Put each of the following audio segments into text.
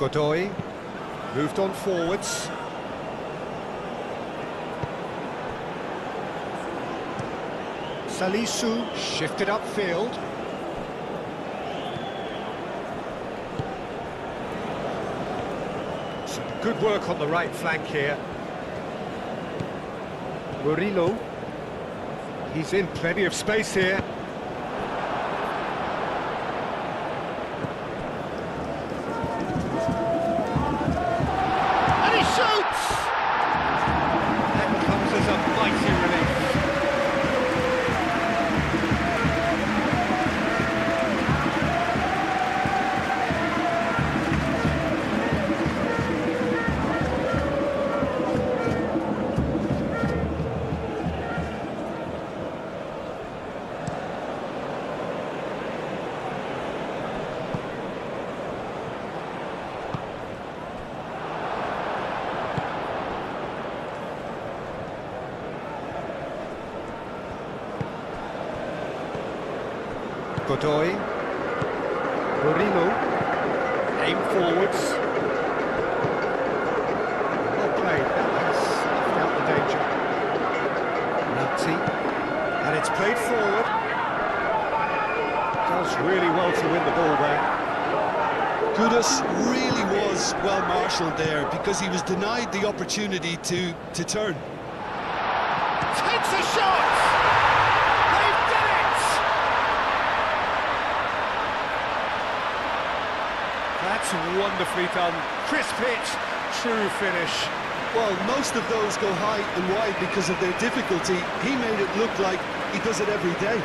Godoy moved on forwards. Salisu shifted upfield. Some good work on the right flank here. Murillo. He's in plenty of space here. And he shoots! That comes as a mighty relief. Godoy, Murillo, aim forwards. Well played, that has snuffed out the danger. Nutty, and it's played forward. Does really well to win the ball there. Kudus really was well marshalled there because he was denied the opportunity to turn. Takes a shot! That's wonderfully done. Crisp hit, true finish. Well, most of those go high and wide because of their difficulty. He made it look like he does it every day.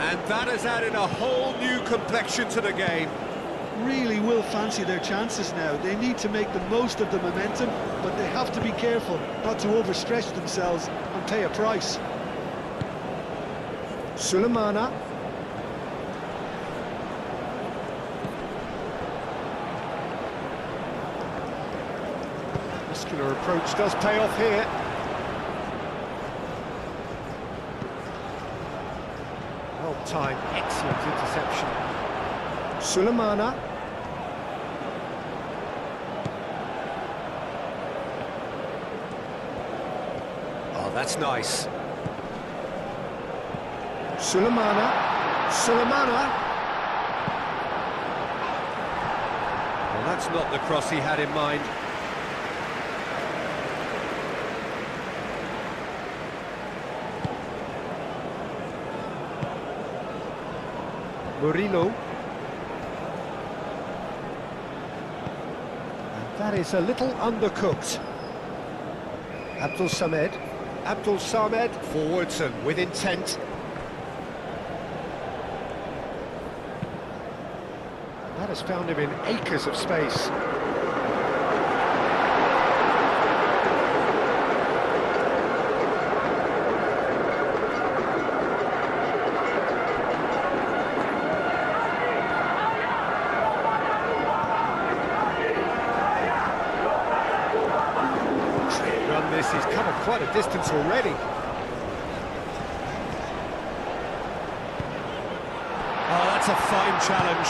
And that has added a whole new complexion to the game. Really will fancy their chances now. They need to make the most of the momentum, but they have to be careful not to overstretch themselves and pay a price. Sulemana. Muscular approach does pay off here. Time, excellent interception. Sulemana. Oh, that's nice. Sulemana. Well, that's not the cross he had in mind. Murillo. And that is a little undercooked. Abdul Samed forwards and with intent. That has found him in acres of space. He's covered quite a distance already. Oh, that's a fine challenge.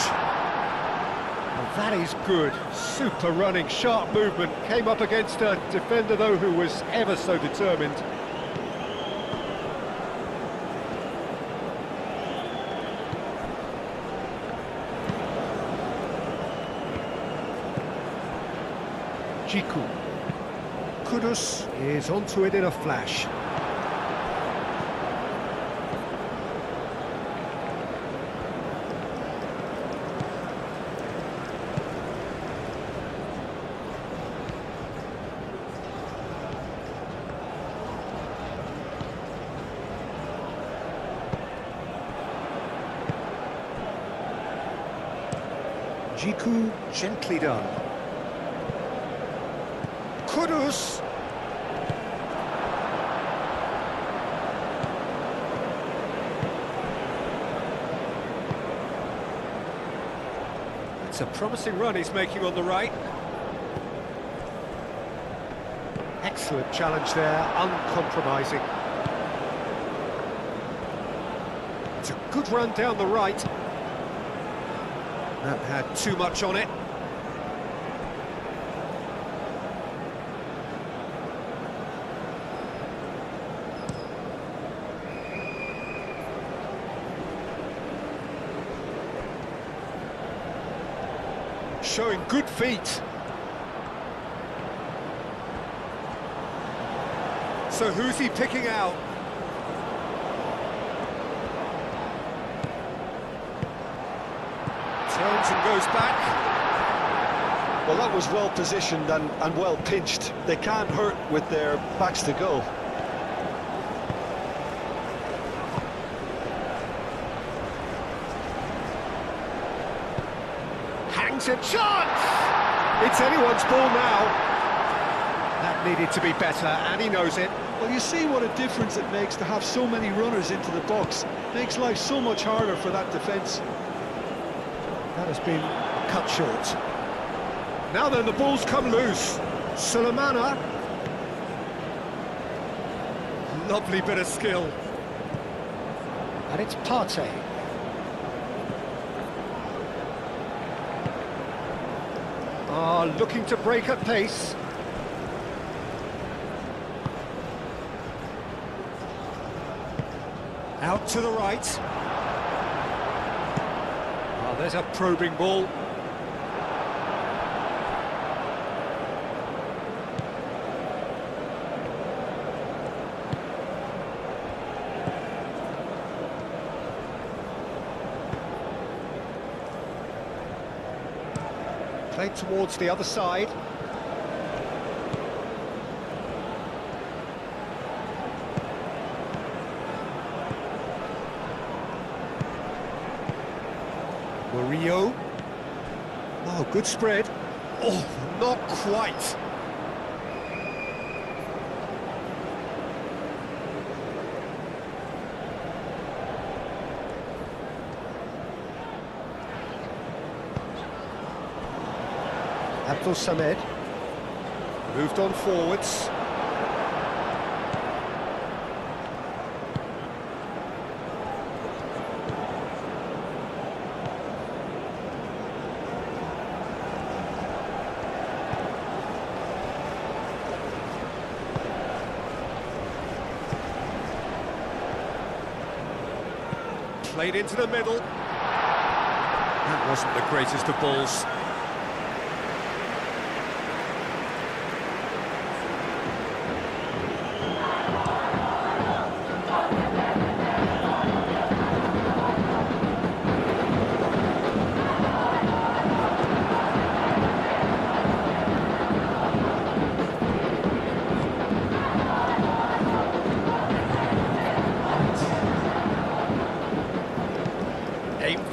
Well, that is good. Super running, sharp movement. Came up against a defender, though, who was ever so determined. Jiku. Kudus is onto it in a flash. Jiku, gently done. Kudus. It's a promising run he's making on the right. Excellent challenge there, uncompromising. It's a good run down the right. That had too much on it. Showing good feet. So who's he picking out? Turns and goes back. Well, that was well positioned and well pinched. They can't hurt with their backs to goal. Hangs a chance! It's anyone's ball now. That needed to be better, and he knows it. Well, you see what a difference it makes to have so many runners into the box. Makes life so much harder for that defence. That has been cut short. Now then, the ball's come loose. Sulemana. Lovely bit of skill. And it's Partey. Looking to break at pace. Out to the right. There's a probing ball. Played towards the other side. Murillo. Oh, good spread. Oh, not quite. Abdul Samed moved on forwards. Played into the middle. That wasn't the greatest of balls.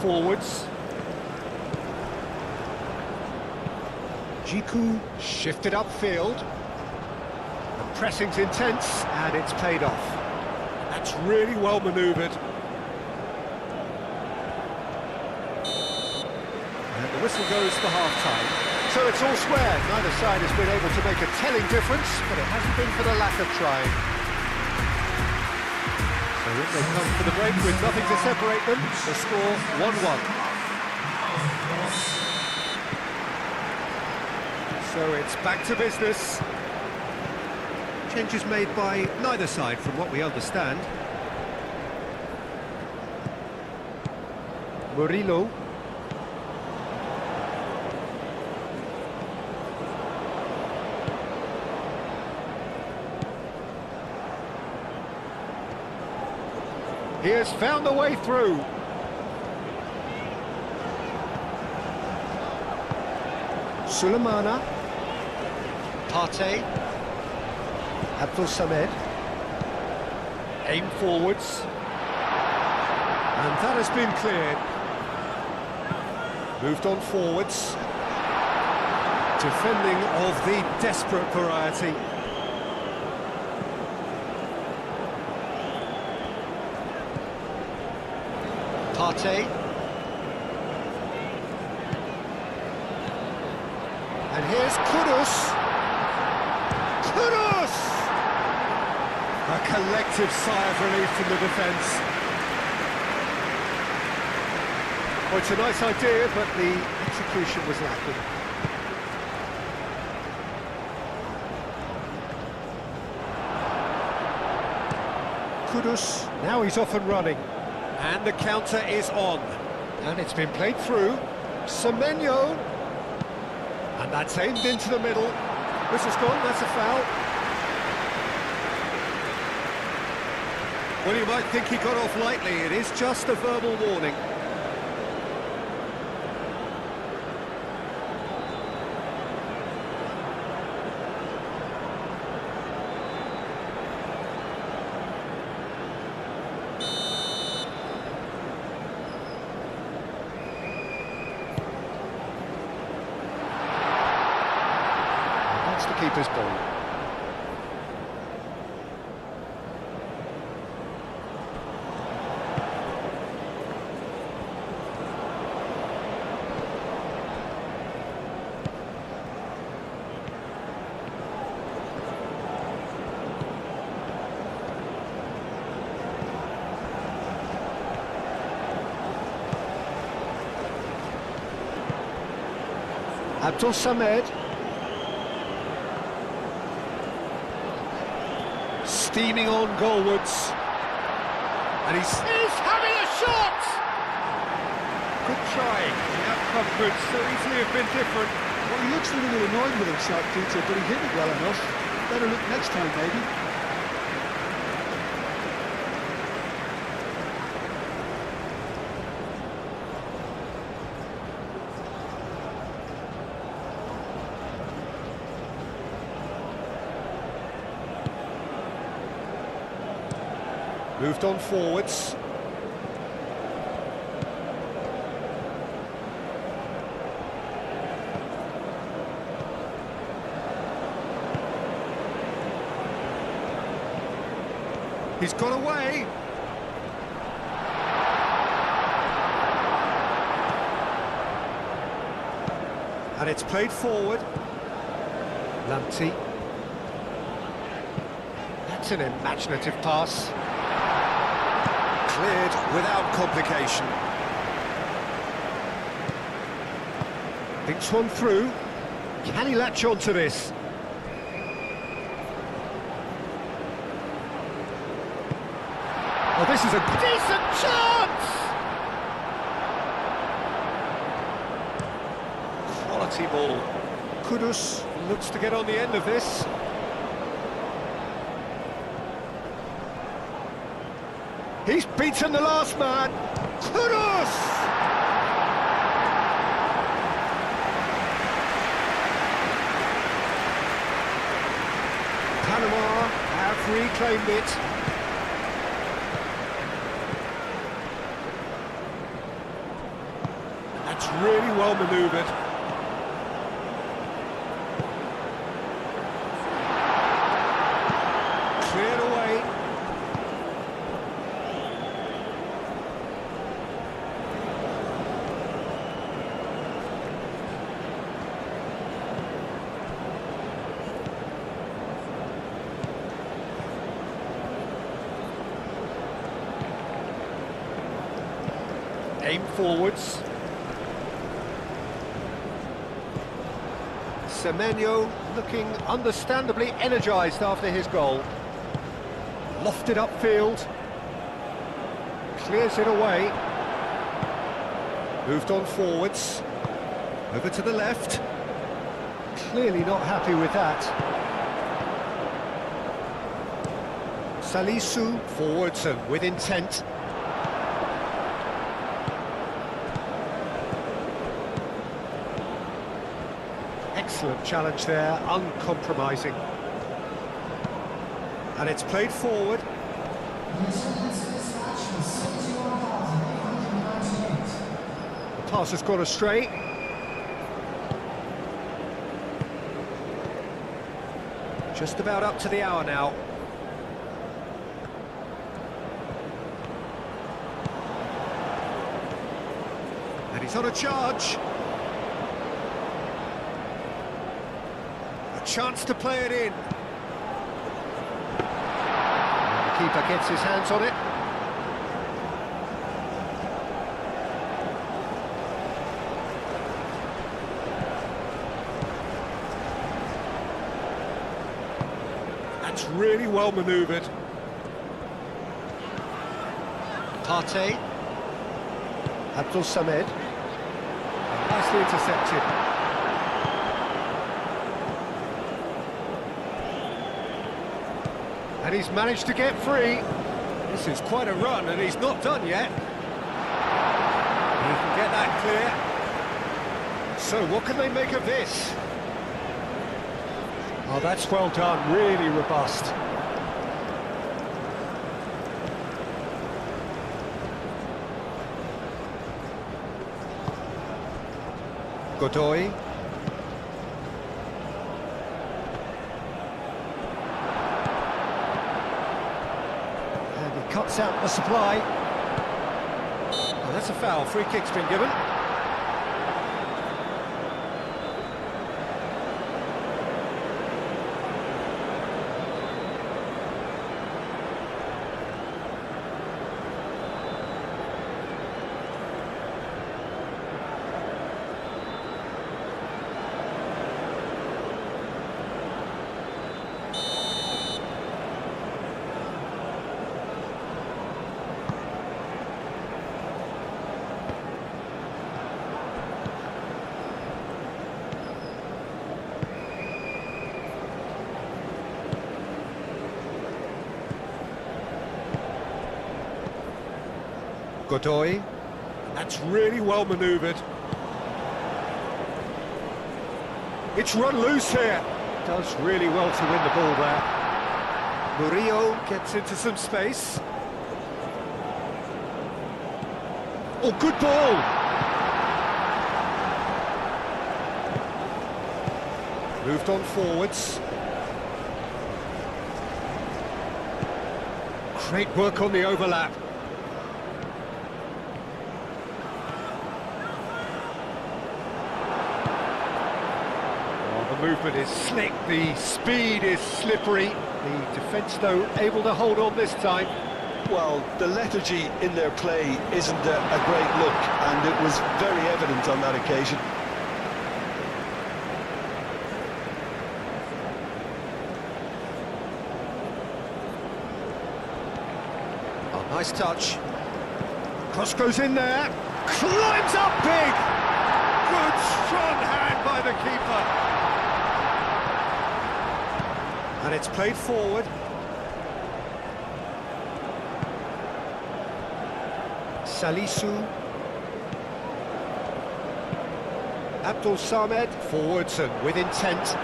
Forwards. Jiku shifted upfield. The pressing's intense and it's paid off. That's really well manoeuvred. And the whistle goes for half-time. So it's all square. Neither side has been able to make a telling difference, but it hasn't been for the lack of trying. So in they come for the break with nothing to separate them. The score 1-1. So it's back to business. Changes made by neither side from what we understand. Murillo. He has found the way through. Sulemana. Partey. Abdul Samed. Aim forwards. And that has been cleared. Moved on forwards. Defending of the desperate variety. Partey. And here's Kudus. Kudus! A collective sigh of relief from the defence. Well, it's a nice idea, but the execution was lacking. Kudus, now he's off and running. And the counter is on. And it's been played through. Semenyo. And that's aimed into the middle. This is gone, that's a foul. Well, you might think he got off lightly. It is just a verbal warning. That's the keeper's ball. Abdul Samed. Steaming on goalwards. And he's having a shot! Good try. The outcome could so easily have been different. Well, he looks a little annoyed with himself, Peter, but he hit it well enough. Better look next time, maybe. Moved on forwards. He's got away. And it's played forward. Lamptey. That's an imaginative pass. Cleared without complication. Thinks one through. Can he latch on to this? Oh, this is a decent chance! Quality ball. Kudus looks to get on the end of this. He's beaten the last man. Kudus! Panama have reclaimed it. That's really well manoeuvred. Cleared away. Aim forwards. Semenyo looking understandably energised after his goal. Lofted upfield. Clears it away. Moved on forwards. Over to the left. Clearly not happy with that. Salisu forwards and with intent. Excellent challenge there, uncompromising. And it's played forward. The pass has gone astray. Just about up to the hour now. And he's on a charge. A chance to play it in. And the keeper gets his hands on it. That's really well manoeuvred. Partey. Abdul Samed. Nicely intercepted. And he's managed to get free. This is quite a run, and he's not done yet. He can get that clear. So what can they make of this? Oh, that's well done, really robust. Godoy. And he cuts out the supply. Oh, that's a foul. Free kick's been given. Godoy. That's really well manoeuvred. It's run loose here. Does really well to win the ball there. Murillo gets into some space. Oh, good ball! Moved on forwards. Great work on the overlap. The movement is slick, the speed is slippery. The defence, though, able to hold on this time. Well, the lethargy in their play isn't a great look, and it was very evident on that occasion. Oh, nice touch. Cross goes in there. Climbs up big. Good, strong hand by the keeper. And it's played forward. Salisu. Abdul Samed, forwards and with intent.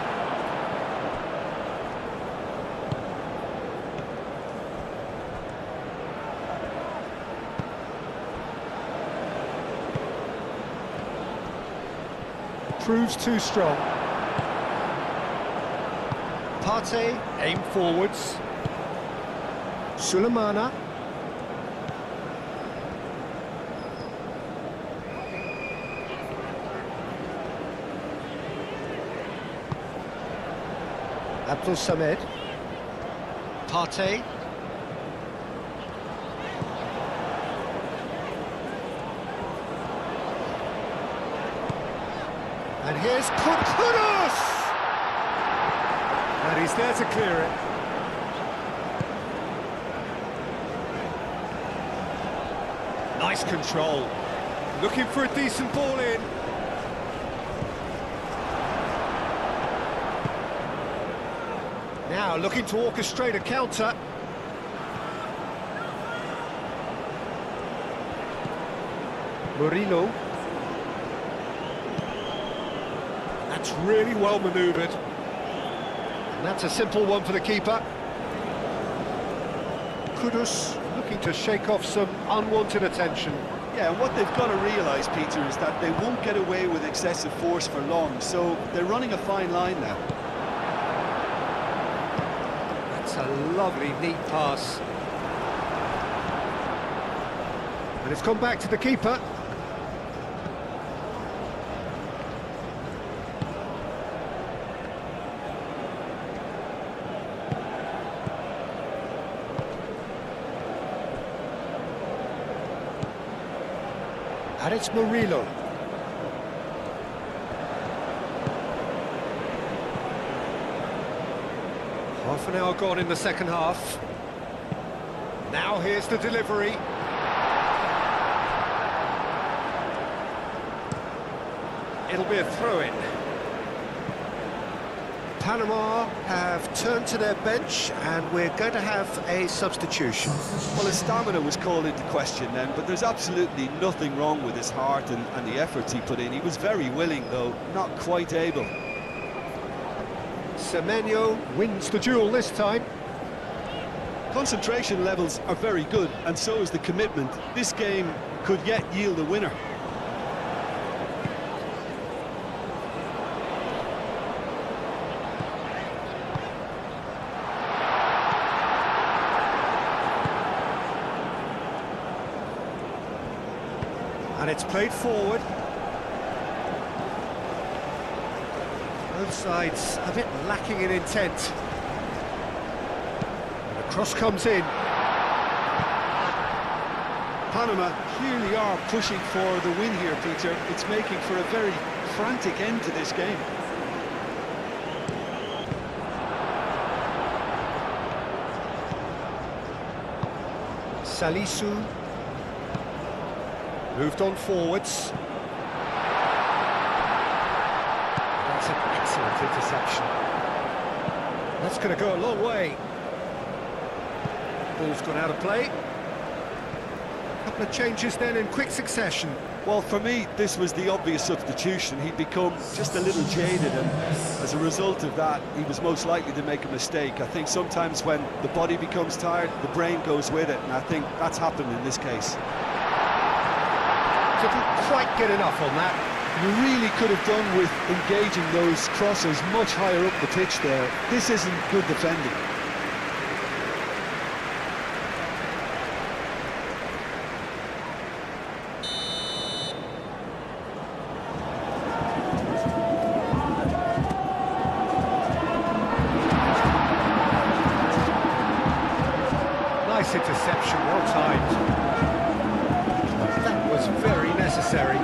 Proves too strong. Partey, aim forwards. Sulemana. Abdul Samed. Partey. And here's Kudus! And he's there to clear it. Nice control. Looking for a decent ball in. Now looking to orchestrate a counter. Murillo. That's really well manoeuvred. And that's a simple one for the keeper. Kudus looking to shake off some unwanted attention. Yeah, and what they've got to realise, Peter, is that they won't get away with excessive force for long, so they're running a fine line now. That's a lovely, neat pass. And it's gone back to the keeper. And it's Murillo. Half an hour gone in the second half. Now here's the delivery. It'll be a throw-in. Panama have turned to their bench and we're going to have a substitution. Well, his stamina was called into question then, but there's absolutely nothing wrong with his heart and the efforts he put in. He was very willing, though, not quite able. Semenyo wins the duel this time. Concentration levels are very good, and so is the commitment. This game could yet yield a winner. And it's played forward. Both sides a bit lacking in intent. And the cross comes in. Panama clearly are pushing for the win here, Peter. It's making for a very frantic end to this game. Salisu moved on forwards. That's an excellent interception. That's going to go a long way. Ball's gone out of play. A couple of changes then in quick succession. Well, for me, this was the obvious substitution. He'd become just a little jaded, and as a result of that, he was most likely to make a mistake. I think sometimes when the body becomes tired, the brain goes with it, and I think that's happened in this case. Didn't quite get enough on that. You really could have done with engaging those crossers much higher up the pitch there. This isn't good defending. Nice interception, well timed. That was very necessary.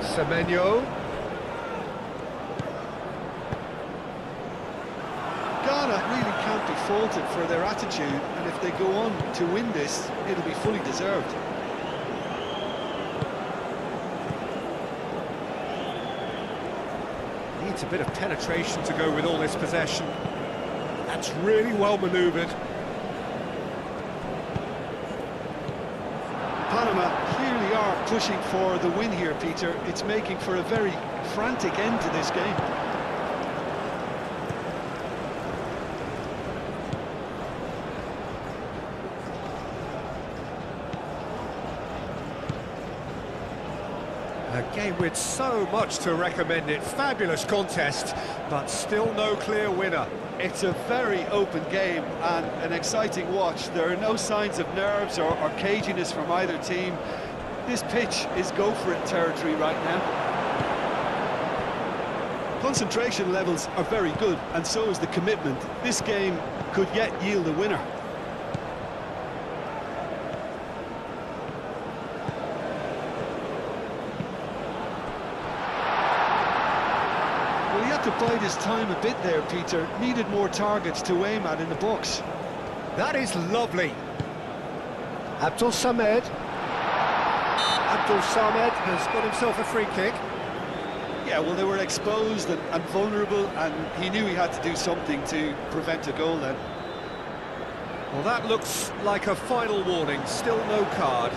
Semenyo. Ghana really can't be faulted for their attitude, and if they go on to win this, it'll be fully deserved. Needs a bit of penetration to go with all this possession. That's really well manoeuvred. Panama clearly are pushing for the win here, Peter. It's making for a very frantic end to this game. A game with so much to recommend it. Fabulous contest, but still no clear winner. It's a very open game and an exciting watch. There are no signs of nerves or caginess from either team. This pitch is go-for-it territory right now. Concentration levels are very good, and so is the commitment. This game could yet yield a winner. Well, he had to bide his time a bit there, Peter. Needed more targets to aim at in the box. That is lovely. Abdul Samed. Abdul Samed has got himself a free kick. Yeah, well, they were exposed and vulnerable, and he knew he had to do something to prevent a goal then. Well, that looks like a final warning. Still no card.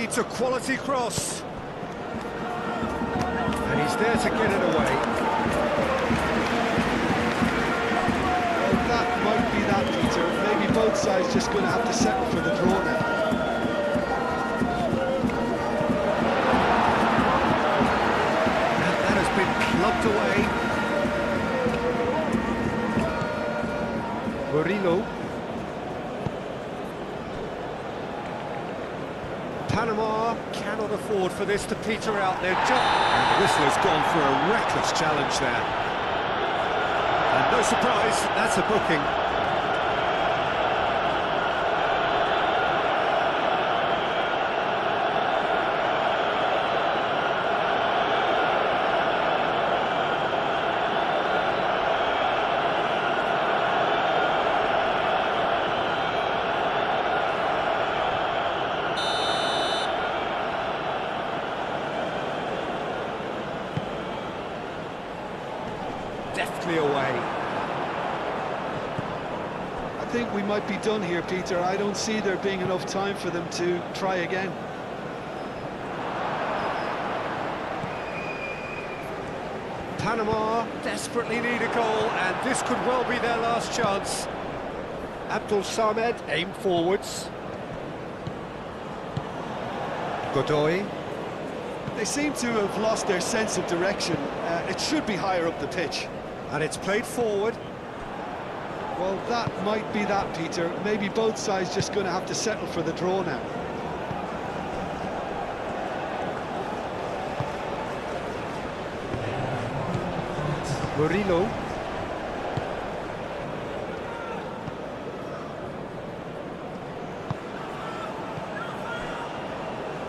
It's a quality cross. And he's there to get it away. Well, that might be that, Peter. Maybe both sides just going to have to settle for the draw now. And that has been clubbed away. Murillo. Panama cannot afford for this to peter out their jump. And the whistler's gone for a reckless challenge there. And no surprise, that's a booking. Deftly away. I think we might be done here, Peter. I don't see there being enough time for them to try again. Panama desperately need a goal, and this could well be their last chance. Abdul Samed aimed forwards. Godoy. They seem to have lost their sense of direction. It should be higher up the pitch. And it's played forward. Well, that might be that, Peter. Maybe both sides just going to have to settle for the draw now. Murillo.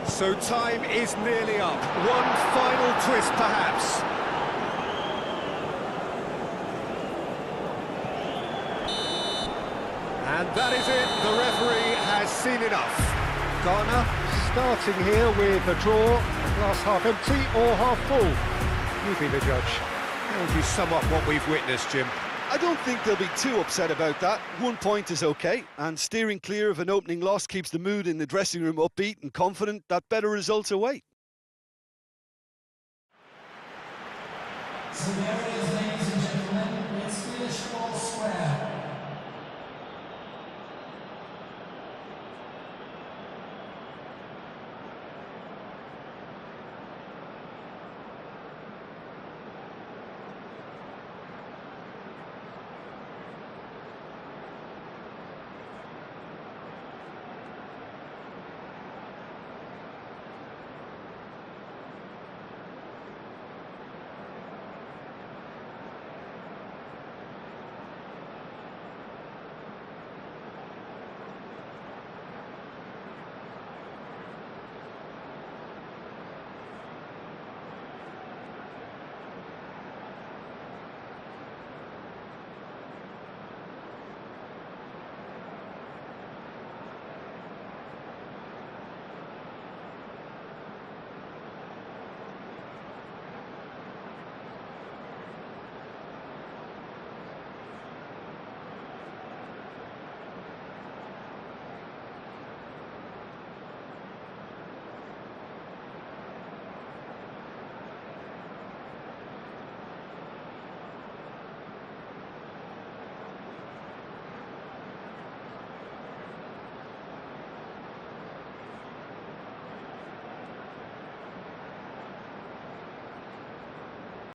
So time is nearly up. One final twist, perhaps. And that is it. The referee has seen enough. Ghana starting here with a draw. Glass half empty or half full. You be the judge. How would you sum up what we've witnessed, Jim? I don't think they'll be too upset about that. 1 point is okay, and steering clear of an opening loss keeps the mood in the dressing room upbeat and confident that better results await.